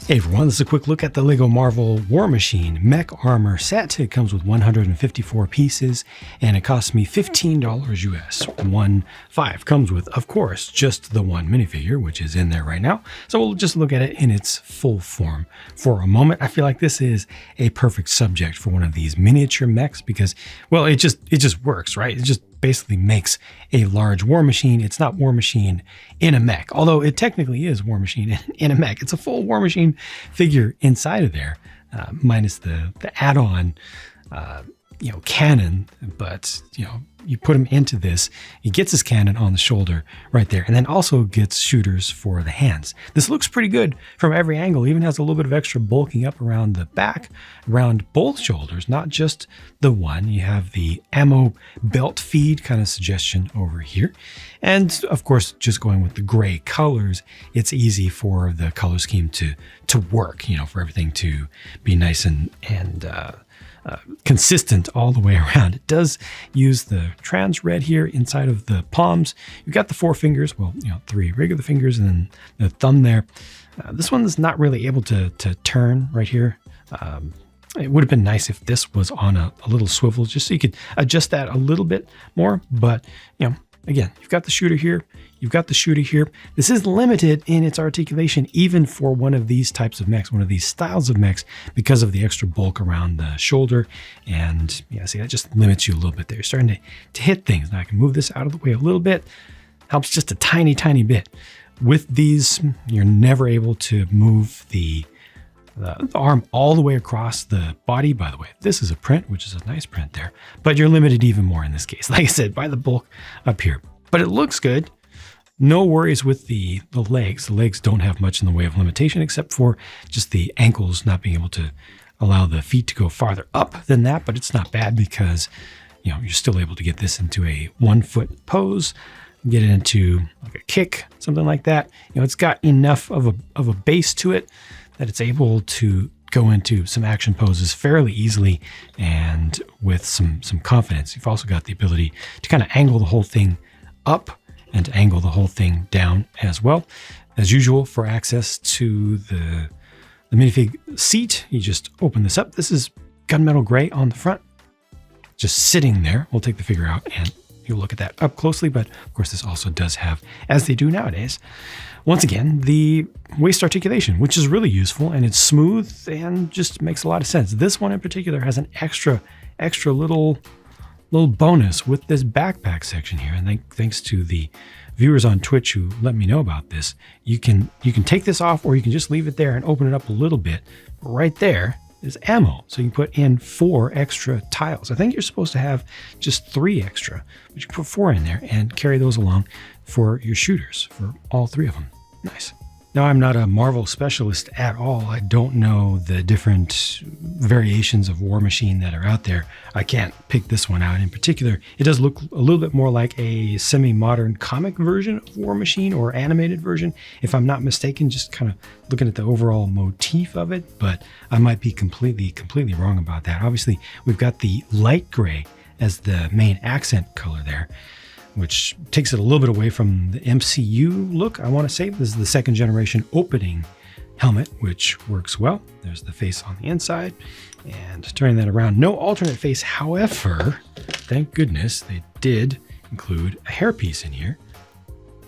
Hey everyone, this is a quick look at the LEGO Marvel War Machine Mech Armor set. It comes with 154 pieces and it costs me $15 US. 1.5 comes with, of course, just the one minifigure, which is in there right now. So we'll just look at it in its full form for a moment. I feel like this is a perfect subject for one of these miniature mechs because, well, it just works, right? It just basically makes a large War Machine. It's not War Machine in a mech, although it technically is War Machine in a mech. It's a full War Machine figure inside of there, minus the add-on, cannon. But you put him into this, he gets his cannon on the shoulder right there, and then also gets shooters for the hands. This looks pretty good from every angle. Even has a little bit of extra bulking up around the back, around both shoulders, not just the one. You have the ammo belt feed kind of suggestion over here. And of course, just going with the gray colors, it's easy for the color scheme to work, for everything to be nice and consistent all the way around. It does use the trans red here inside of the palms. You've got the 4 fingers, well, 3 regular fingers and then the thumb there. This one's not really able to turn right here. It would have been nice if this was on a little swivel, just so you could adjust that a little bit more. But, again, you've got the shooter here. You've got the shooter here. This is limited in its articulation, even for one of these types of mechs, one of these styles of mechs, because of the extra bulk around the shoulder. And see, that just limits you a little bit there. You're starting to hit things. Now I can move this out of the way a little bit. Helps just a tiny, tiny bit. With these, you're never able to move the arm all the way across the body. By the way, this is a print, which is a nice print there, but you're limited even more in this case, like I said, by the bulk up here. But it looks good. No worries with the legs. The legs don't have much in the way of limitation, except for just the ankles not being able to allow the feet to go farther up than that. But it's not bad because you're still able to get this into a 1-foot pose, get it into like a kick, something like that. It's got enough of a base to it that it's able to go into some action poses fairly easily and with some confidence. You've also got the ability to kind of angle the whole thing up and to angle the whole thing down as well. As usual, for access to the minifig seat, you just open this up. This is gunmetal gray on the front, just sitting there. We'll take the figure out and you'll look at that up closely, but of course this also does have, as they do nowadays, once again, the waist articulation, which is really useful, and it's smooth and just makes a lot of sense. This one in particular has an extra little bonus with this backpack section here. And thanks to the viewers on Twitch who let me know about this, you can take this off, or you can just leave it there and open it up a little bit. Right there is ammo. So you can put in 4 extra tiles. I think you're supposed to have just 3 extra, but you can put 4 in there and carry those along for your shooters, for all 3 of them. Nice. Now, I'm not a Marvel specialist at all. I don't know the different variations of War Machine that are out there. I can't pick this one out in particular. It does look a little bit more like a semi-modern comic version of War Machine, or animated version, if I'm not mistaken, just kind of looking at the overall motif of it, but I might be completely wrong about that. Obviously, we've got the light gray as the main accent color there, which takes it a little bit away from the MCU look. I want to say this is the 2nd generation opening helmet, which works well. There's the face on the inside, and turning that around, no alternate face. However, thank goodness they did include a hairpiece in here.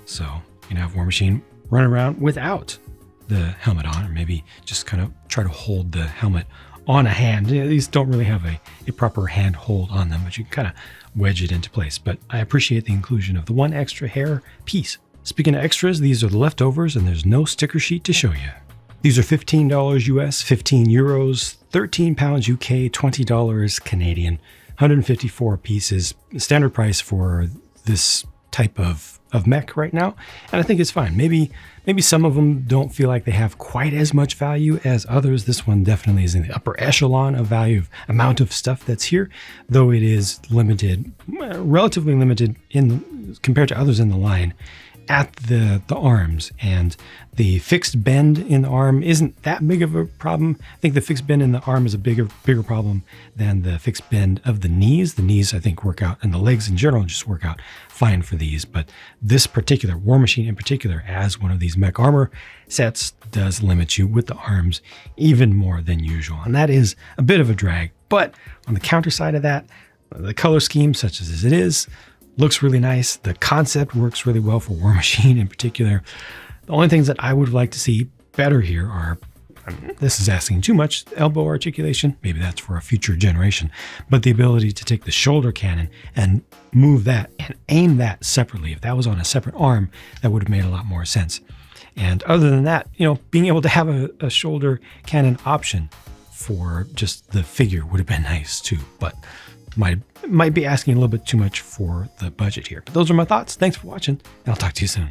So you can have War Machine run around without the helmet on, or maybe just kind of try to hold the helmet on a hand. These don't really have a proper hand hold on them, but you can kind of wedge it into place. But I appreciate the inclusion of the 1 extra hair piece. Speaking of extras, these are the leftovers, and there's no sticker sheet to show you. These are $15 US, 15 euros, 13 pounds UK, $20 Canadian, 154 pieces. Standard price for this type of mech right now, and I think it's fine. Maybe some of them don't feel like they have quite as much value as others. This one definitely is in the upper echelon of value, of amount of stuff that's here, though it is limited, relatively limited in compared to others in the line, at the arms, and the fixed bend in the arm isn't that big of a problem. I think the fixed bend in the arm is a bigger problem than the fixed bend of the knees. The knees, I think, work out, and the legs in general just work out fine for these. But this particular War Machine in particular, as one of these mech armor sets, does limit you with the arms even more than usual. And that is a bit of a drag. But on the counter side of that, the color scheme, such as it is, looks really nice. The concept works really well for War Machine in particular. The only things that I would like to see better here are, this is asking too much, elbow articulation. Maybe that's for a future generation. But the ability to take the shoulder cannon and move that and aim that separately. If that was on a separate arm, that would have made a lot more sense. And other than that, being able to have a shoulder cannon option for just the figure would have been nice too. But might be asking a little bit too much for the budget here. But those are my thoughts. Thanks for watching, and I'll talk to you soon.